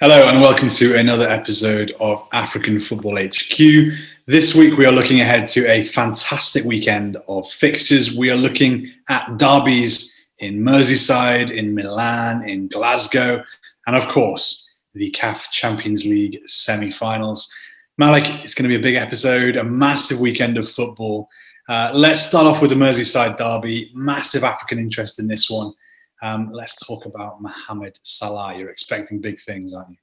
Hello and welcome to another episode of African Football HQ. This week we are looking ahead to a fantastic weekend of fixtures. We are looking at derbies in Merseyside, in Milan, in Glasgow, and of course the CAF Champions League semi-finals. Malek, it's going to be a big episode, a massive weekend of football. Let's start off with the Merseyside derby. Massive African interest in this one. Let's talk about Mohamed Salah. You're expecting big things, aren't you?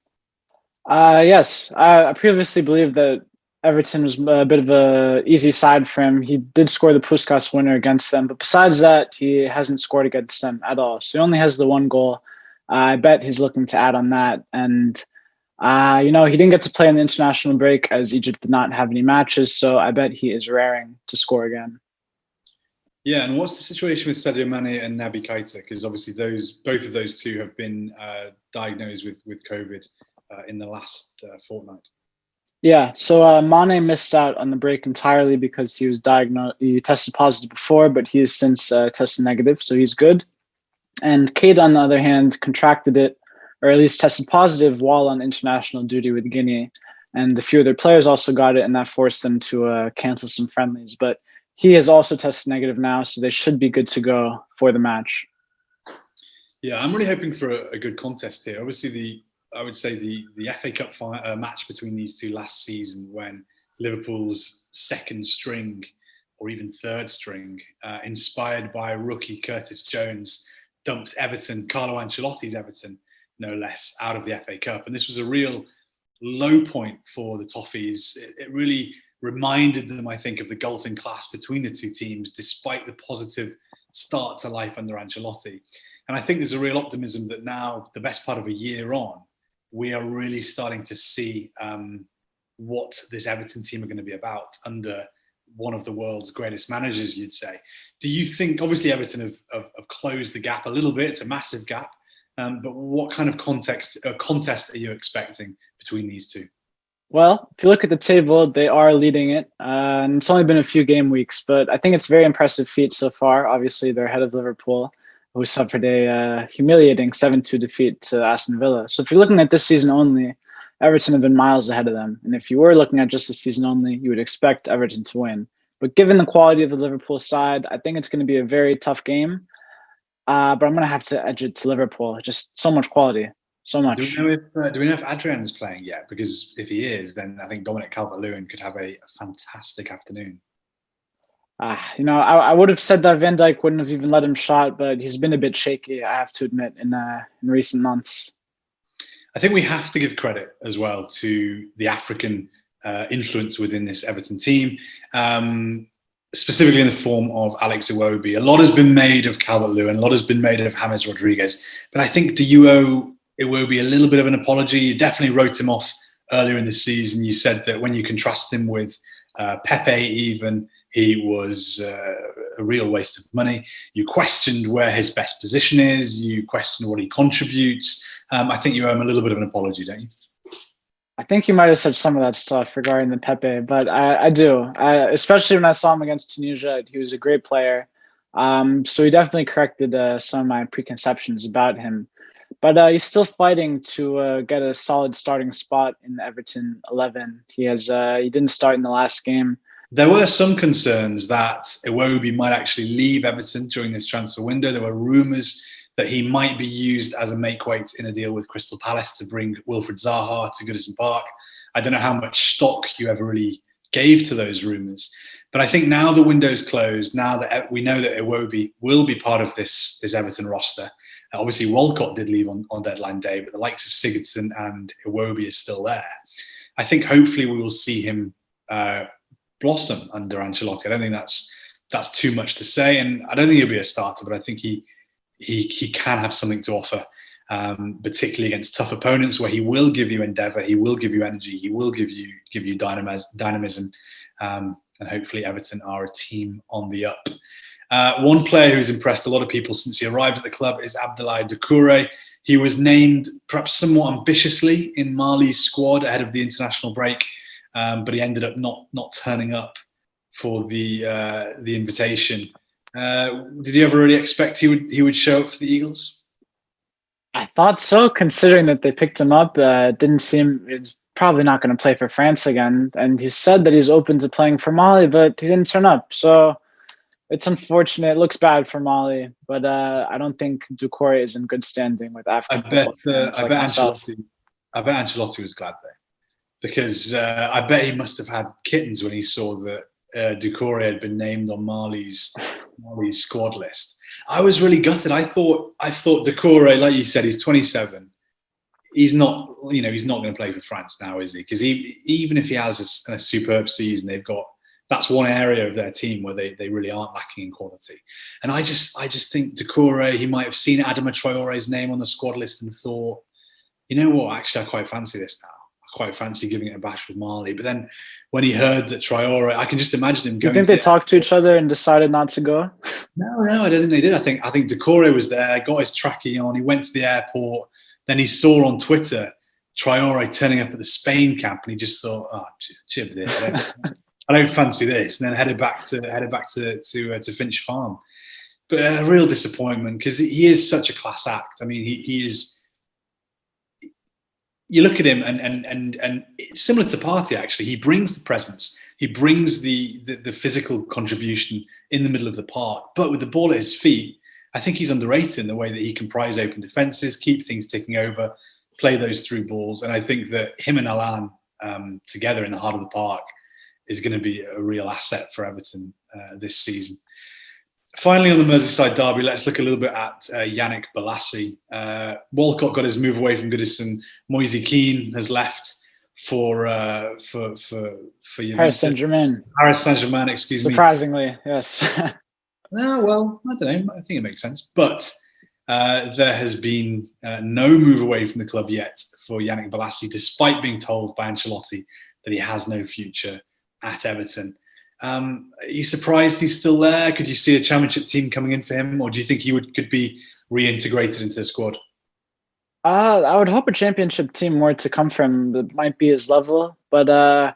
Yes. I previously believed that Everton was a bit of a easy side for him. He did score the Puskas winner against them, but besides that, he hasn't scored against them at all. So he only has the one goal. I bet he's looking to add on that. And, he didn't get to play in the international break as Egypt did not have any matches, so I bet he is raring to score again. Yeah, and what's the situation with Sadio Mane and Naby because obviously both of those two have been diagnosed with COVID in the last fortnight. Yeah, so Mane missed out on the break entirely because he was diagnosed. He tested positive before, but he has since tested negative, so he's good. And Kate, on the other hand, contracted it, or at least tested positive while on international duty with Guinea. And a few other players also got it, and that forced them to cancel some friendlies. But he has also tested negative now, so they should be good to go for the match. Yeah, I'm really hoping for a good contest here. Obviously, I would say the FA Cup match between these two last season, when Liverpool's second string or even third string, inspired by rookie Curtis Jones, dumped Carlo Ancelotti's Everton, no less, out of the FA Cup. And this was a real low point for the Toffees. It really reminded them, I think, of the gulf in class between the two teams, despite the positive start to life under Ancelotti. And I think there's a real optimism that now, the best part of a year on, we are really starting to see what this Everton team are going to be about under one of the world's greatest managers, you'd say. Do you think, obviously Everton have closed the gap a little bit, it's a massive gap, but what kind of contest are you expecting between these two? Well, if you look at the table, they are leading it. And it's only been a few game weeks, but I think it's a very impressive feat so far. Obviously, they're ahead of Liverpool, who suffered a humiliating 7-2 defeat to Aston Villa. So if you're looking at this season only, Everton have been miles ahead of them. And if you were looking at just the season only, you would expect Everton to win. But given the quality of the Liverpool side, I think it's going to be a very tough game. But I'm going to have to edge it to Liverpool. Just so much quality. So much. Do we know if Adrian's playing yet? Because if he is, then I think Dominic Calvert-Lewin could have a fantastic afternoon. I would have said that Van Dijk wouldn't have even let him shot, but he's been a bit shaky, I have to admit, in recent months. I think we have to give credit as well to the African influence within this Everton team, specifically in the form of Alex Iwobi. A lot has been made of Calvert-Lewin, a lot has been made of James Rodriguez, but I think, do you owe Iwobi a little bit of an apology? You definitely wrote him off earlier in the season. You said that when you contrast him with Pepe even, he was a real waste of money. You questioned where his best position is. You questioned what he contributes. I think you owe him a little bit of an apology, don't you? I think you might have said some of that stuff regarding the Pepe, but I do. Especially when I saw him against Tunisia, he was a great player. So he definitely corrected some of my preconceptions about him. But he's still fighting to get a solid starting spot in the Everton 11. He didn't start in the last game. There were some concerns that Iwobi might actually leave Everton during this transfer window. There were rumours that he might be used as a make-weight in a deal with Crystal Palace to bring Wilfred Zaha to Goodison Park. I don't know how much stock you ever really gave to those rumours. But I think now the window's closed, now that we know that Iwobi will be part of this Everton roster. Obviously, Walcott did leave on deadline day, but the likes of Sigurdsson and Iwobi is still there. I think hopefully we will see him blossom under Ancelotti. I don't think that's too much to say, and I don't think he'll be a starter, but I think he can have something to offer, particularly against tough opponents where he will give you endeavour, he will give you energy, he will give you dynamism, and hopefully Everton are a team on the up. One player who's impressed a lot of people since he arrived at the club is Abdullah Dakure. He was named perhaps somewhat ambitiously in Mali's squad ahead of the international break, but he ended up not turning up for the invitation. Did you ever really expect he would show up for the Eagles? I thought so, considering that they picked him up. It didn't seem it's probably not going to play for France again. And he said that he's open to playing for Mali, but he didn't turn up. So it's unfortunate. It looks bad for Mali, but I don't think Dakure is in good standing with African football fans like myself. I bet Ancelotti was glad though, because I bet he must have had kittens when he saw that Dakure had been named on Mali's squad list. I was really gutted. I thought Dakure, like you said, he's 27. He's not going to play for France now, is he? Because even if he has a superb season, that's one area of their team where they really aren't lacking in quality. And I just think Dakure, he might have seen Adama Traore's name on the squad list and thought, you know what, actually I quite fancy this now. I quite fancy giving it a bash with Mali. But then when he heard that Traore, I can just imagine him going. You think they talked to each other and decided not to go? No, I don't think they did. I think Dakure was there, got his trackie on, he went to the airport, then he saw on Twitter Traore turning up at the Spain camp, and he just thought, oh, jib this. I don't fancy this, and then headed back to Finch Farm. But a real disappointment, because he is such a class act. I mean, he is. You look at him, and it's similar to Partey, actually. He brings the presence. He brings the physical contribution in the middle of the park. But with the ball at his feet, I think he's underrated in the way that he can prize open defences, keep things ticking over, play those through balls. And I think that him and Alan together in the heart of the park is going to be a real asset for Everton this season. Finally, on the Merseyside derby, let's look a little bit at Yannick Velasquez. Walcott got his move away from Goodison. Moise Kean has left for Paris Saint-Germain. Paris Saint-Germain, excuse me. Surprisingly, yes. No, well, I don't know. I think it makes sense. But there has been no move away from the club yet for Yannick Velasquez, despite being told by Ancelotti that he has no future at Everton. Are you surprised he's still there? Could you see a championship team coming in for him, or do you think he could be reintegrated into the squad? I would hope a championship team were to come from that might be his level, but I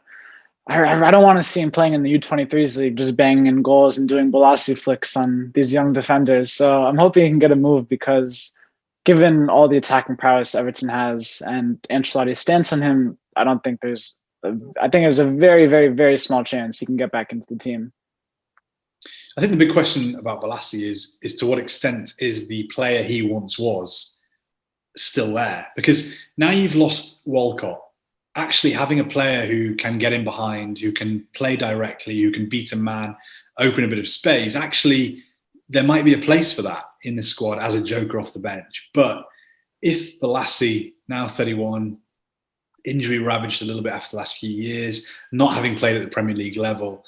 don't want to see him playing in the U23s league, just banging in goals and doing Balasi flicks on these young defenders. So I'm hoping he can get a move, because given all the attacking prowess Everton has and Ancelotti's stance on him, I think there's a very, very, very small chance he can get back into the team. I think the big question about Balasi is to what extent is the player he once was still there? Because now you've lost Walcott. Actually having a player who can get in behind, who can play directly, who can beat a man, open a bit of space, actually there might be a place for that in the squad as a joker off the bench. But if Balasi, now 31, injury ravaged a little bit after the last few years, not having played at the Premier League level,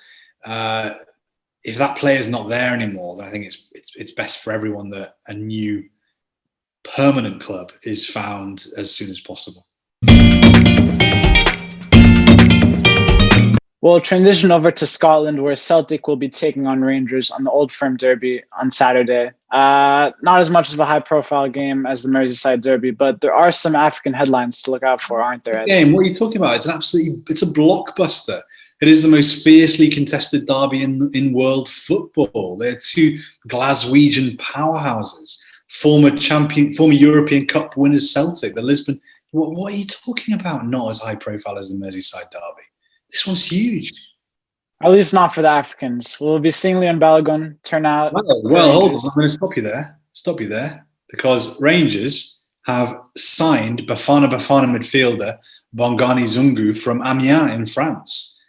if that player is not there anymore, then I think it's best for everyone that a new permanent club is found as soon as possible. We'll transition over to Scotland, where Celtic will be taking on Rangers on the Old Firm Derby on Saturday. Not as much of a high-profile game as the Merseyside Derby, but there are some African headlines to look out for, aren't there? Game. What are you talking about? It's a blockbuster. It is the most fiercely contested derby in world football. They're two Glaswegian powerhouses, former European Cup winners Celtic, the Lisbon. What are you talking about? Not as high-profile as the Merseyside Derby. This one's huge. At least not for the Africans. We'll be seeing Leon Balogun turn out. Well, hold on. I'm going to stop you there. Because Rangers have signed Bafana midfielder Bongani Zungu from Amiens in France.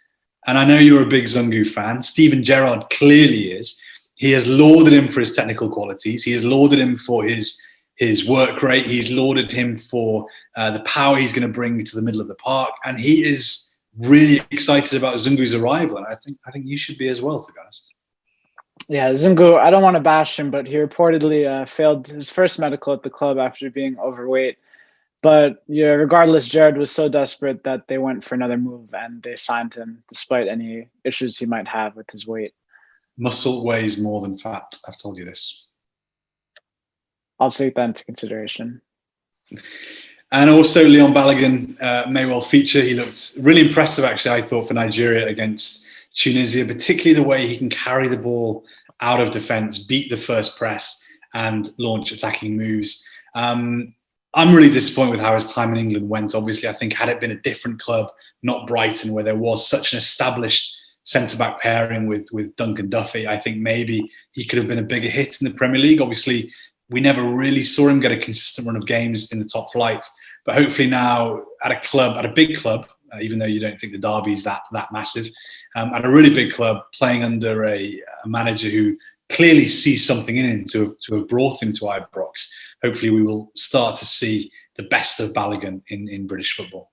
And I know you're a big Zungu fan. Steven Gerrard clearly is. He has lauded him for his technical qualities. He has lauded him for his work rate. He's lauded him for the power he's going to bring to the middle of the park. And he is really excited about Zungu's arrival, and I think you should be as well, to be honest. Yeah, Zungu, I don't want to bash him, but he reportedly failed his first medical at the club after being overweight. But yeah, regardless, Gerrard was so desperate that they went for another move and they signed him despite any issues he might have with his weight. Muscle weighs more than fat. I've told you this. I'll take that into consideration. And also Leon Balogun may well feature. He looked really impressive, actually, I thought, for Nigeria against Tunisia, particularly the way he can carry the ball out of defence, beat the first press and launch attacking moves. I'm really disappointed with how his time in England went. Obviously, I think had it been a different club, not Brighton, where there was such an established centre-back pairing with Duncan Duffy, I think maybe he could have been a bigger hit in the Premier League. Obviously, we never really saw him get a consistent run of games in the top flight. But hopefully now at a big club, even though you don't think the Derby's that massive, at a really big club, playing under a manager who clearly sees something in him to have brought him to Ibrox. Hopefully we will start to see the best of Balogun in British football.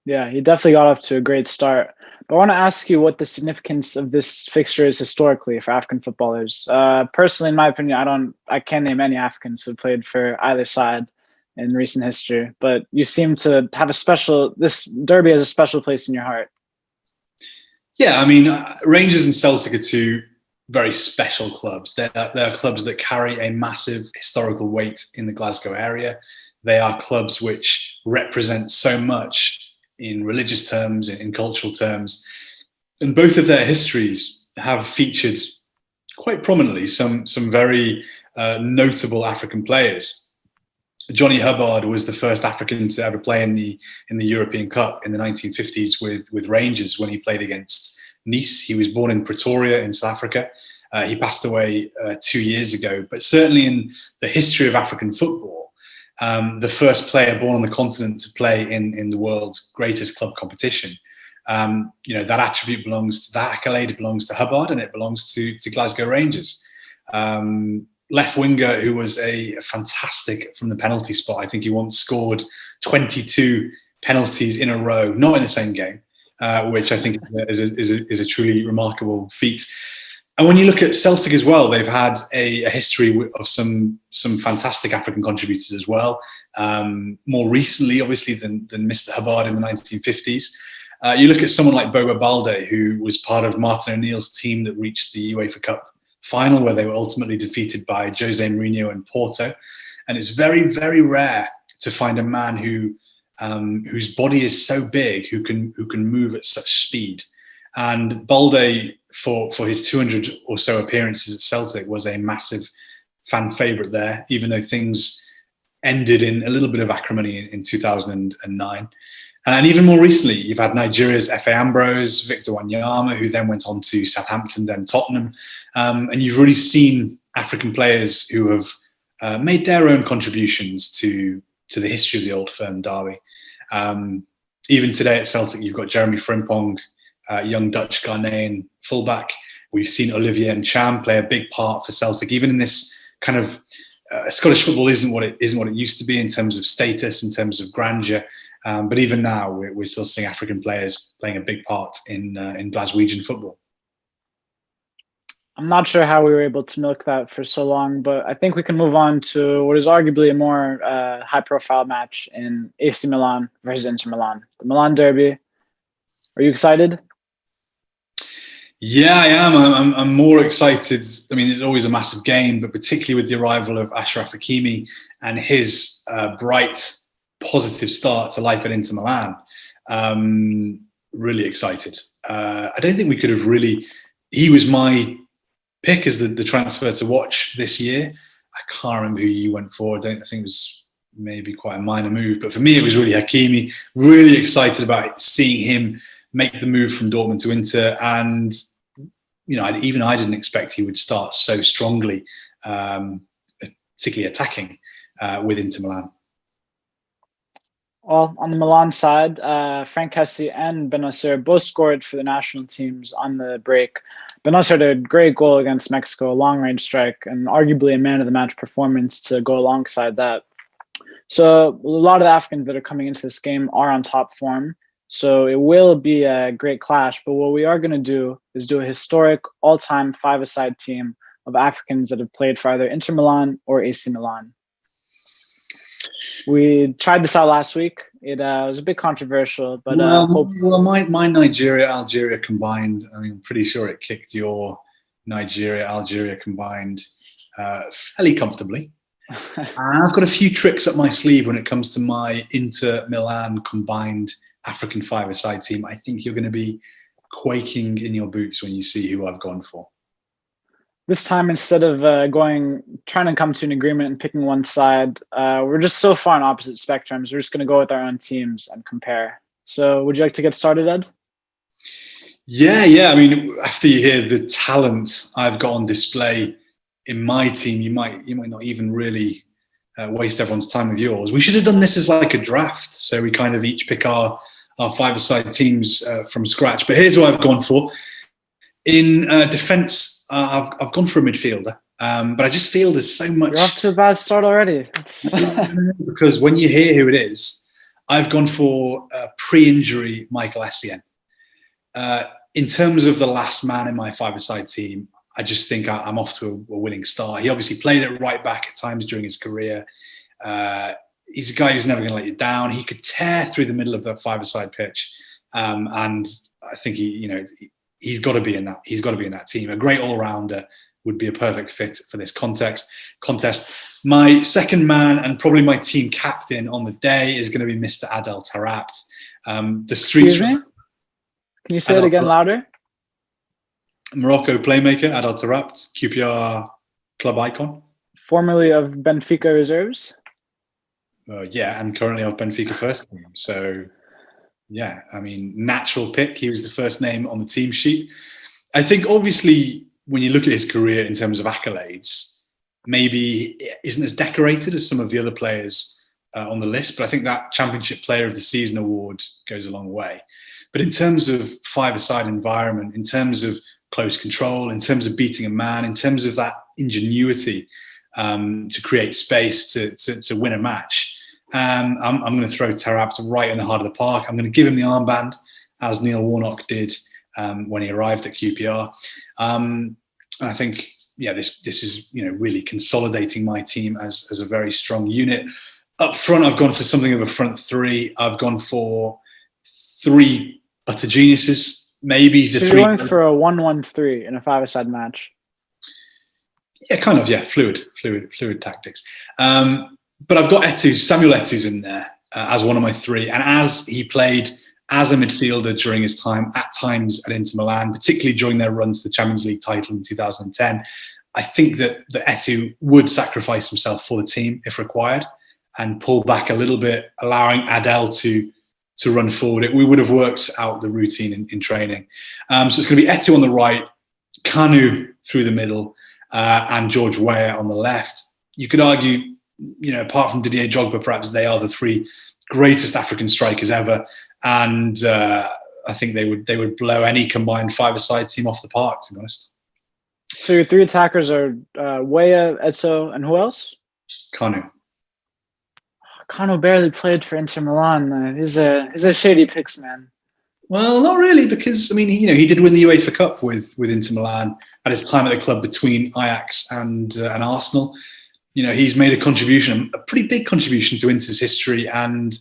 Yeah, he definitely got off to a great start. But I want to ask you what the significance of this fixture is historically for African footballers. Personally, in my opinion, I can't name any Africans who played for either side in recent history. But you seem to have this derby has a special place in your heart. Yeah, I mean, Rangers and Celtic are two very special clubs. They're clubs that carry a massive historical weight in the Glasgow area. They are clubs which represent so much in religious terms, in cultural terms. And both of their histories have featured quite prominently some very notable African players. Johnny Hubbard was the first African to ever play in the European Cup in the 1950s with Rangers when he played against Nice. He was born in Pretoria in South Africa. He passed away 2 years ago. But certainly in the history of African football, the first player born on the continent to play in the world's greatest club competition, that accolade belongs to Hubbard, and it belongs to Glasgow Rangers. Left winger who was a fantastic from the penalty spot. I think he once scored 22 penalties in a row, not in the same game, which I think is a truly remarkable feat. And when you look at Celtic as well, they've had a history of some fantastic African contributors as well. More recently, obviously, than Mr. Hubbard in the 1950s. You look at someone like Boba Balde, who was part of Martin O'Neill's team that reached the UEFA Cup final, where they were ultimately defeated by Jose Mourinho and Porto. And it's very, very rare to find a man whose body is so big, who can move at such speed. And Balde, for his 200 or so appearances at Celtic, was a massive fan favourite there, even though things ended in a little bit of acrimony in 2009. And even more recently, you've had Nigeria's Efe Ambrose, Victor Wanyama, who then went on to Southampton, then Tottenham. And you've really seen African players who have made their own contributions to the history of the old firm derby. Even today at Celtic, you've got Jeremy Frimpong, young Dutch Ghanaian fullback. We've seen Olivier Ncham play a big part for Celtic, even in this kind of Scottish football isn't what it used to be in terms of status, in terms of grandeur. But even now, we're still seeing African players playing a big part in Glaswegian football. I'm not sure how we were able to milk that for so long, but I think we can move on to what is arguably a more high-profile match in AC Milan versus Inter Milan, the Milan Derby. Are you excited? Yeah, I am. I'm more excited. I mean, it's always a massive game, but particularly with the arrival of Achraf Hakimi and his bright, positive start to life at Inter Milan. Really excited. I don't think we could have really... He was my pick as the transfer to watch this year. I can't remember who you went for. I think it was maybe quite a minor move, but for me it was really Hakimi. Really excited about seeing him make the move from Dortmund to Inter, and I didn't expect he would start so strongly, particularly attacking with Inter Milan. Well, on the Milan side, Frank Kessie and Bennacer both scored for the national teams on the break. Bennacer had a great goal against Mexico, a long-range strike, and arguably a man-of-the-match performance to go alongside that. So a lot of the Africans that are coming into this game are on top form. So it will be a great clash. But what we are going to do is do a historic all-time five-a-side team of Africans that have played for either Inter Milan or AC Milan. We tried this out last week. It was a bit controversial, but my Nigeria-Algeria combined, I'm pretty sure it kicked your Nigeria-Algeria combined fairly comfortably. And I've got a few tricks up my sleeve when it comes to my Inter Milan combined African five-a-side team. I think you're going to be quaking in your boots when you see who I've gone for. this time, instead of trying to come to an agreement and picking one side, we're just so far on opposite spectrums. We're just going to go with our own teams and compare. So would you like to get started, Ed? Yeah. I mean, after you hear the talent I've got on display in my team, you might not even really waste everyone's time with yours. We should have done this as like a draft, so we kind of each pick our five-a-side teams from scratch. But here's what I've gone for. In defence, I've gone for a midfielder, but I just feel there's so much. You're off to a bad start already. Because when you hear who it is, I've gone for pre-injury Michael Essien. In terms of the last man in my five-a-side team, I just think I'm off to a winning start. He obviously played at right back at times during his career. He's a guy who's never going to let you down. He could tear through the middle of the five-a-side pitch, and I think he's got to be in that. He's got to be in that team. A great all-rounder would be a perfect fit for this contest. My second man and probably my team captain on the day is going to be Mr. Adel Taarabt. The streets. Excuse me? Can you say it again louder? Morocco playmaker Adel Taarabt, QPR club icon. Formerly of Benfica reserves. And currently of Benfica first team. So, yeah, I mean, natural pick. He was the first name on the team sheet. I think, obviously, when you look at his career in terms of accolades, maybe isn't as decorated as some of the other players on the list. But I think that Championship Player of the Season award goes a long way. But in terms of five-a-side environment, in terms of close control, in terms of beating a man, in terms of that ingenuity to create space to win a match, I'm going to throw Taarabt right in the heart of the park. I'm going to give him the armband, as Neil Warnock did when he arrived at QPR. And I think, this is really consolidating my team as a very strong unit. Up front, I've gone for something of a front three. I've gone for three utter geniuses. Maybe the so three. You're going for a 1-1-3 in a five-a-side match. Yeah, kind of. Yeah, fluid tactics. But I've got Samuel Eto'o's in there as one of my three, and as he played as a midfielder during his time at times at Inter Milan, particularly during their run to the Champions League title in 2010, I think that Eto'o would sacrifice himself for the team if required and pull back a little bit, allowing Adel to run forward. We would have worked out the routine in training. So it's going to be Eto'o on the right, Kanu through the middle, and George Weah on the left. You could argue, apart from Didier Drogba, perhaps they are the three greatest African strikers ever. And I think they would blow any combined five-a-side team off the park, to be honest. So your three attackers are Weah, Eto'o, and who else? Kanu. Kanu barely played for Inter Milan. He's a shady picks, man. Well, not really, because he did win the UEFA Cup with Inter Milan at his time at the club between Ajax and Arsenal. He's made a contribution, a pretty big contribution to Inter's history, and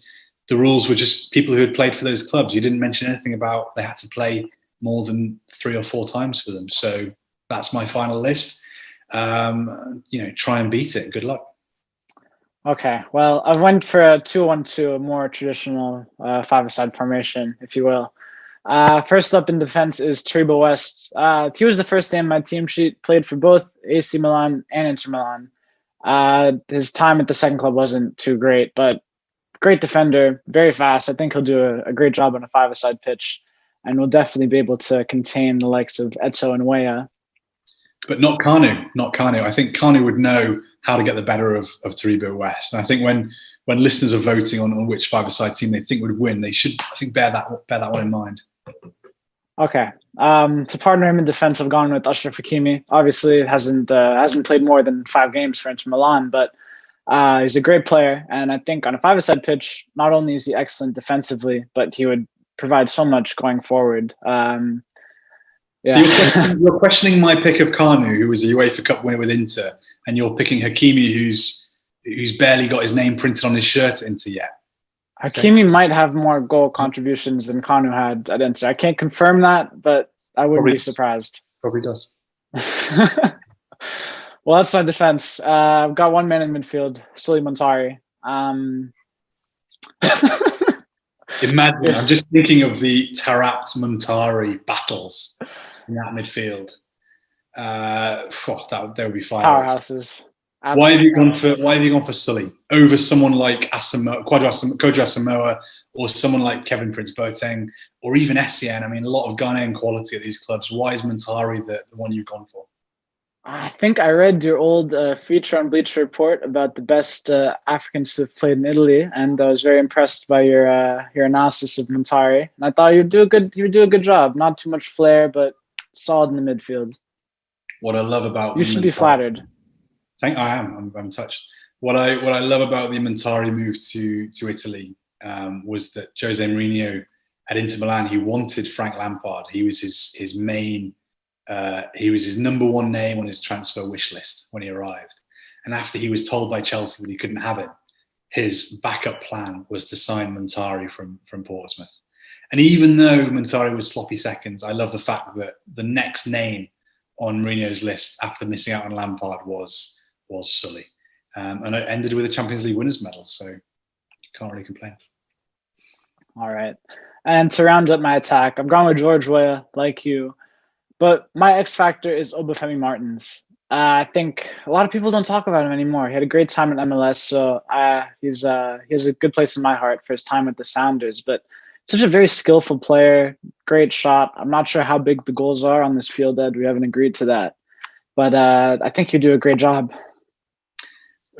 the rules were just people who had played for those clubs. You didn't mention anything about they had to play more than 3 or 4 times for them. So that's my final list. Try and beat it. Good luck. Okay, well, I went for a 2-1-2, a more traditional five-a-side formation, if you will. First up in defense is Taribo West. He was the first name on my team sheet, played for both AC Milan and Inter Milan. His time at the second club wasn't too great, but great defender, very fast. I think he'll do a great job on a five-a-side pitch, and will definitely be able to contain the likes of Eto'o and Weah. But not Kanu. I think Kanu would know how to get the better of Taribo West. And I think when listeners are voting on which five-a-side team they think would win, they should, I think, bear that one in mind. Okay. To partner him in defense, I've gone with Achraf Hakimi. Obviously, hasn't played more than 5 games for Inter Milan, but he's a great player. And I think on a five-a-side pitch, not only is he excellent defensively, but he would provide so much going forward. Yeah. So you're questioning my pick of Kanu, who was a UEFA Cup winner with Inter, and you're picking Hakimi, who's barely got his name printed on his shirt at Inter yet. Hakimi might have more goal contributions than Kanu had at Inter. I can't confirm that, but I wouldn't be surprised. Probably does. Well, that's my defense. I've got one man in midfield, Sully Montari. Imagine, I'm just thinking of the Taarabt-Montari battles in that midfield. There would be fireworks. Powerhouses. Why have you gone for Sully over someone like Kwadwo Asamoah, or someone like Kevin Prince Boateng, or even Essien? I mean, a lot of Ghanaian quality at these clubs. Why is Muntari the one you've gone for? I think I read your old feature on Bleacher Report about the best Africans to have played in Italy, and I was very impressed by your analysis of Muntari. And I thought you'd do a good job. Not too much flair, but solid in the midfield. What I love about you should be flattered. I am. I'm touched. What I love about the Muntari move to Italy was that Jose Mourinho at Inter Milan, he wanted Frank Lampard. He was his main. He was his number one name on his transfer wish list when he arrived. And after he was told by Chelsea that he couldn't have him, his backup plan was to sign Muntari from Portsmouth. And even though Muntari was sloppy seconds, I love the fact that the next name on Mourinho's list after missing out on Lampard was Sully. And it ended with a Champions League winners medal, so can't really complain. All right. And to round up my attack, I'm going with George Weah, like you. But my X factor is Obafemi Martins. I think a lot of people don't talk about him anymore. He had a great time at MLS, so he has a good place in my heart for his time with the Sounders. But such a very skillful player, great shot. I'm not sure how big the goals are on this field, Ed. We haven't agreed to that. But I think you do a great job.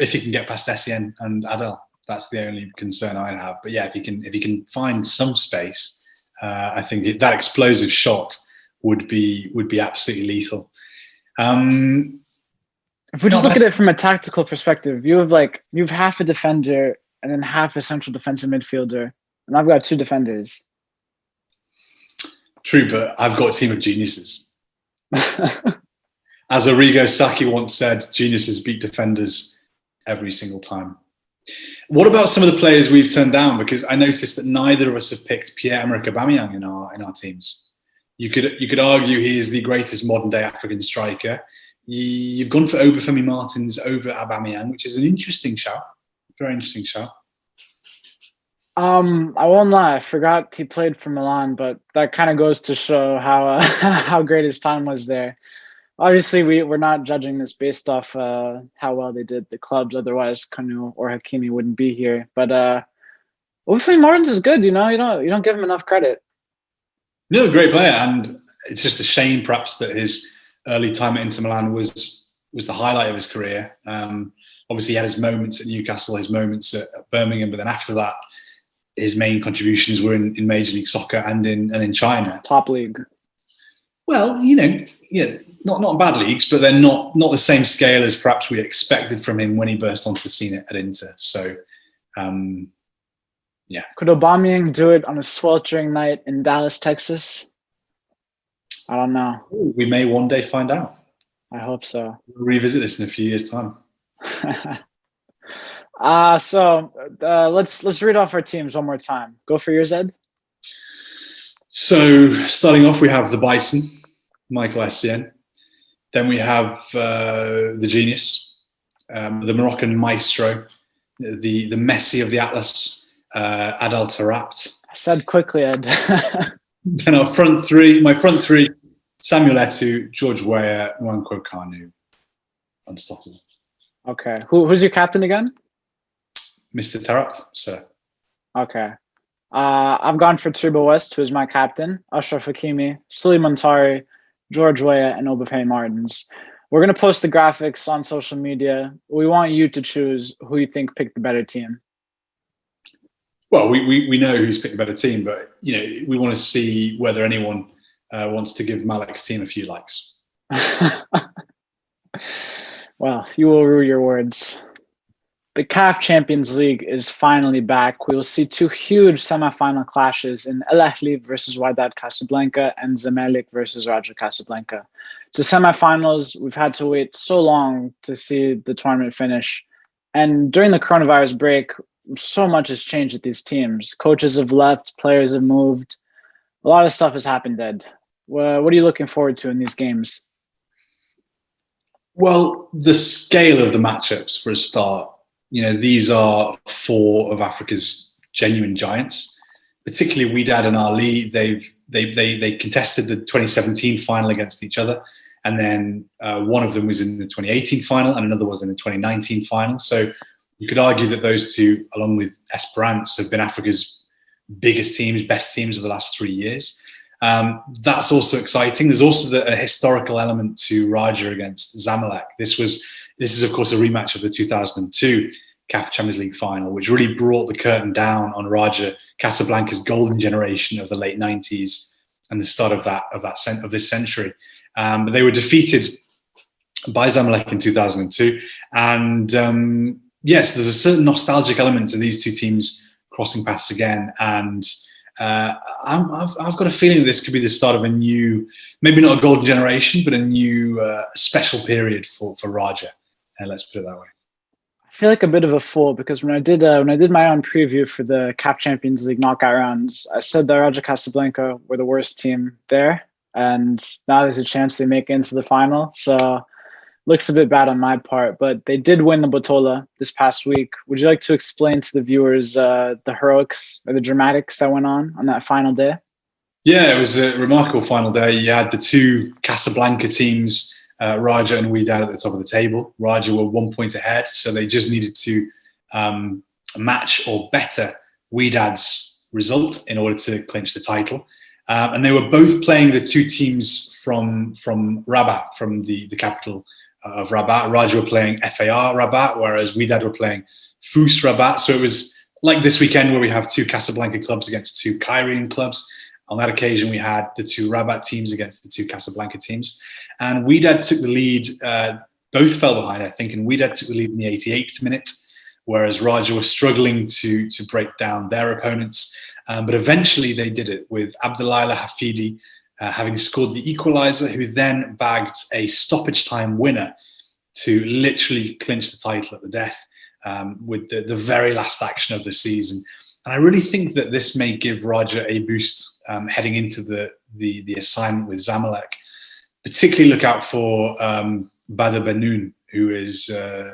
If you can get past Essien and Adel, that's the only concern I have. But yeah, if you can find some space, I think that explosive shot would be absolutely lethal. If we just look at it from a tactical perspective, you have half a defender and then half a central defensive midfielder, and I've got two defenders. True, but I've got a team of geniuses. As Arrigo Sacchi once said, geniuses beat defenders every single time. What about some of the players we've turned down? Because I noticed that neither of us have picked Pierre-Emerick Aubameyang in our teams. You could argue he is the greatest modern day African striker. You've gone for Obafemi Martins over Aubameyang, which is an interesting shout. Very interesting shout. I won't lie, I forgot he played for Milan, but that kind of goes to show how how great his time was there. Obviously, we're not judging this based off how well they did the clubs. Otherwise, Kanu or Hakimi wouldn't be here. But Obafemi Martins is good. You don't give him enough credit. No, great player, and it's just a shame, perhaps, that his early time at Inter Milan was the highlight of his career. Obviously, he had his moments at Newcastle, his moments at Birmingham, but then after that, his main contributions were in Major League Soccer and in China, top league. Well, not bad leagues, but they're not the same scale as perhaps we expected from him when he burst onto the scene at Inter. So. Yeah. Could Aubameyang do it on a sweltering night in Dallas, Texas? I don't know. We may one day find out. I hope so. We'll revisit this in a few years' time. Let's read off our teams one more time. Go for yours, Ed. So starting off, we have the Bison, Michael Essien. Then we have the Genius, the Moroccan Maestro, the Messi of the Atlas, Adel Taarabt. I said quickly, Ed. Then my front three, Samuel Eto'o, George Weah, Nwankwo Kanu. Unstoppable. Okay. Who's your captain again? Mr. Taarabt, sir. Okay. I've gone for Turbo West, who is my captain, Ashraf Hakimi, Sully Muntari, George Weah, and Obafemi Martins. We're going to post the graphics on social media. We want you to choose who you think picked the better team. Well, we know who's picked the better team, but we want to see whether anyone wants to give Malek's team a few likes. Well, you will rue your words. The CAF Champions League is finally back. We will see two huge semi-final clashes in El Ahly versus Wydad Casablanca and Zamalek versus Raja Casablanca. To semi-finals, we've had to wait so long to see the tournament finish. And during the coronavirus break, so much has changed at these teams. Coaches have left, players have moved. A lot of stuff has happened, Ed. What are you looking forward to in these games? Well, the scale of the matchups, for a start. These are four of Africa's genuine giants. Particularly Wydad and Ali. They contested the 2017 final against each other, And then one of them was in the 2018 final and another was in the 2019 final. So you could argue that those two, along with Esperance, have been Africa's biggest teams, best teams of the last 3 years. That's also exciting. There's also a historical element to Raja against Zamalek. This is, of course, a rematch of the 2002 CAF Champions League final, which really brought the curtain down on Raja Casablanca's golden generation of the late 90s and the start of this century. But they were defeated by Zamalek in 2002. And yes, there's a certain nostalgic element to these two teams crossing paths again. And I've got a feeling that this could be the start of a new, maybe not a golden generation, but a new special period for Raja. Let's put it that way. I feel like a bit of a fool because when I did my own preview for the CAF Champions League knockout rounds, I said that Raja Casablanca were the worst team there, and now there's a chance they make it into the final. So looks a bit bad on my part, but they did win the Botola this past week. Would you like to explain to the viewers the heroics or the dramatics that went on that final day? Yeah, it was a remarkable final day. You had the two Casablanca teams, Raja and Wydad, at the top of the table. Raja were 1 point ahead, so they just needed to match or better Wydad's result in order to clinch the title. And they were both playing the two teams from Rabat, from the capital of Rabat. Raja were playing FAR Rabat, whereas Wydad were playing Fous Rabat. So it was like this weekend where we have two Casablanca clubs against two Cairene clubs. On that occasion, we had the two Rabat teams against the two Casablanca teams. And Wydad took the lead. Both fell behind, I think, and Wydad took the lead in the 88th minute, whereas Raja were struggling to break down their opponents. But eventually they did it with Abdullah Hafidi having scored the equaliser, who then bagged a stoppage time winner to literally clinch the title at the death with the very last action of the season. And I really think that this may give Raja a boost heading into the assignment with Zamalek. Particularly look out for Badr Banoun, who is a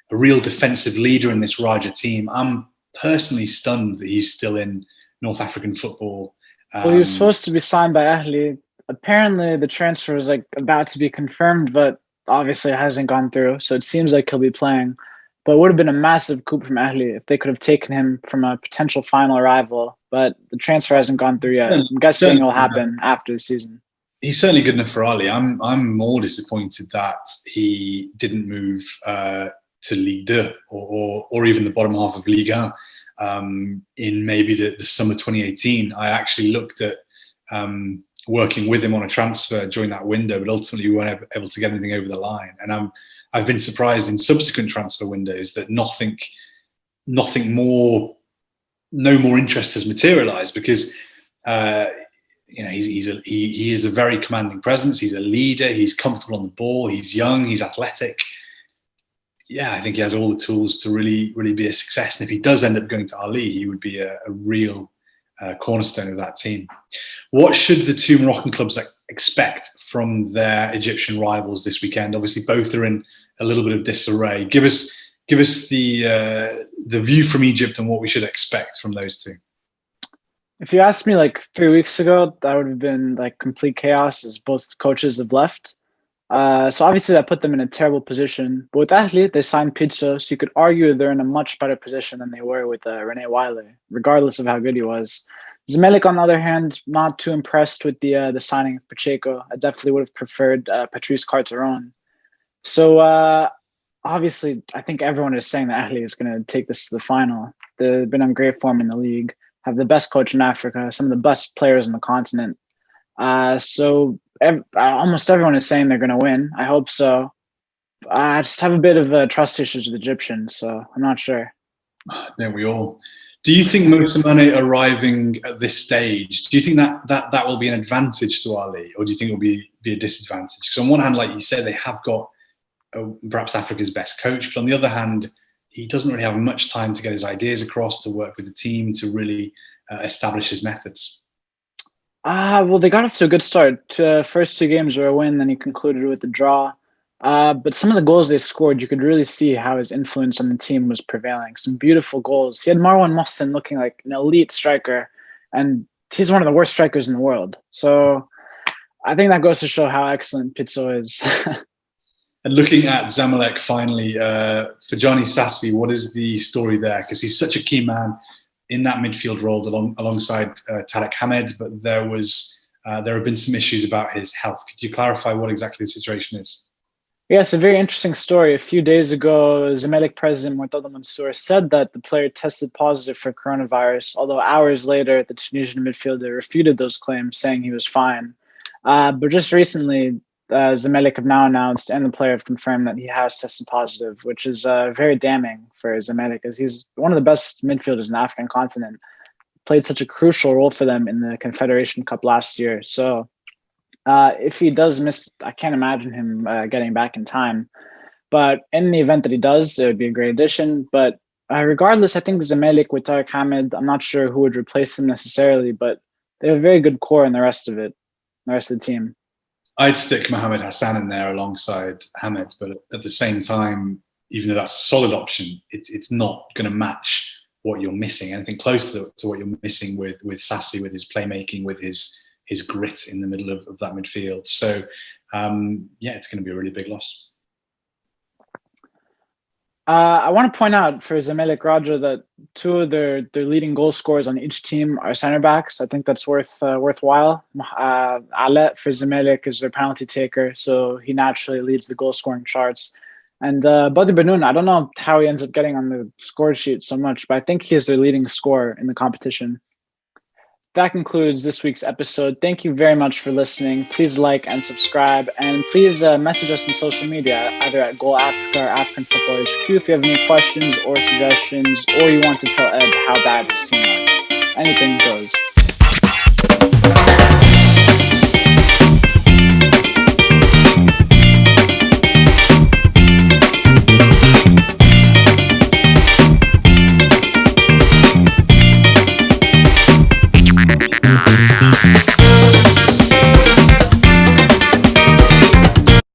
real defensive leader in this Raja team. I'm personally stunned that he's still in North African football. Well, he was supposed to be signed by Ahli. Apparently, the transfer is about to be confirmed, but obviously it hasn't gone through. So it seems like he'll be playing. But it would have been a massive coup from Ahli if they could have taken him from a potential final rival. But the transfer hasn't gone through yet. I'm guessing it'll happen after the season. He's certainly good enough for Ali. I'm more disappointed that he didn't move to Ligue 2 or even the bottom half of Ligue 1 in maybe the summer 2018. I actually looked at working with him on a transfer during that window, but ultimately we weren't able to get anything over the line. And I've been surprised in subsequent transfer windows that no more interest has materialised because he is a very commanding presence. He's a leader. He's comfortable on the ball. He's young. He's athletic. Yeah, I think he has all the tools to really, really be a success. And if he does end up going to Ali, he would be a real cornerstone of that team. What should the two Moroccan clubs expect from their Egyptian rivals this weekend? Obviously, both are in a little bit of disarray. Give us the view from Egypt and what we should expect from those two. If you asked me 3 weeks ago, that would have been complete chaos as both coaches have left. So obviously that put them in a terrible position. But with Ahli, they signed Pizzo, so you could argue they're in a much better position than they were with René Wiley, regardless of how good he was. Malek, on the other hand, not too impressed with the signing of Pacheco. I definitely would have preferred Patrice Carteron. So obviously, I think everyone is saying that Ahli is going to take this to the final. They've been on great form in the league, have the best coach in Africa, some of the best players on the continent. So almost everyone is saying they're going to win. I hope so. I just have a bit of trust issues with Egyptians, so I'm not sure. Don't we all? Do you think Mosamane arriving at this stage, do you think that will be an advantage to Ali, or do you think it will be a disadvantage? Because on one hand, like you said, they have got perhaps Africa's best coach, but on the other hand, he doesn't really have much time to get his ideas across, to work with the team, to really establish his methods. Well, they got off to a good start. First two games were a win, then he concluded with a draw. But some of the goals they scored, you could really see how his influence on the team was prevailing. Some beautiful goals. He had Marwan Mohsen looking like an elite striker, and he's one of the worst strikers in the world. So I think that goes to show how excellent Pizzo is. And looking at Zamalek finally, for Johnny Sassi, what is the story there? Because he's such a key man in that midfield role alongside Tarek Hamed, but there have been some issues about his health. Could you clarify what exactly the situation is? Yes, a very interesting story. A few days ago, Zamalek president Murtada Mansour said that the player tested positive for coronavirus, although hours later, the Tunisian midfielder refuted those claims, saying he was fine. But just recently, Zamalek have now announced and the player have confirmed that he has tested positive, which is very damning for Zamalek, as he's one of the best midfielders in the African continent. Played such a crucial role for them in the Confederation Cup last year. So if he does miss, I can't imagine him getting back in time. But in the event that he does, it would be a great addition. But regardless, I think Zamalek with Tarek Hamed, I'm not sure who would replace him necessarily, but they have a very good core in the rest of the team. I'd stick Mohamed Hassan in there alongside Hamed, but at the same time, even though that's a solid option, it's not going to match what you're missing. Anything close to what you're missing with Sassi, with his playmaking, with his grit in the middle of that midfield. So, it's going to be a really big loss. I want to point out for Zamalek Raja that two of their leading goal scorers on each team are center backs. I think that's worthwhile. Alet for Zamalek is their penalty taker, so he naturally leads the goal scoring charts. And Badr Benoun, I don't know how he ends up getting on the score sheet so much, but I think he is their leading scorer in the competition. That concludes this week's episode. Thank you very much for listening. Please like and subscribe, and please message us on social media, either at Goal Africa or African Football HQ if you have any questions or suggestions, or you want to tell Ed how bad his team was. Anything goes. Mm-hmm.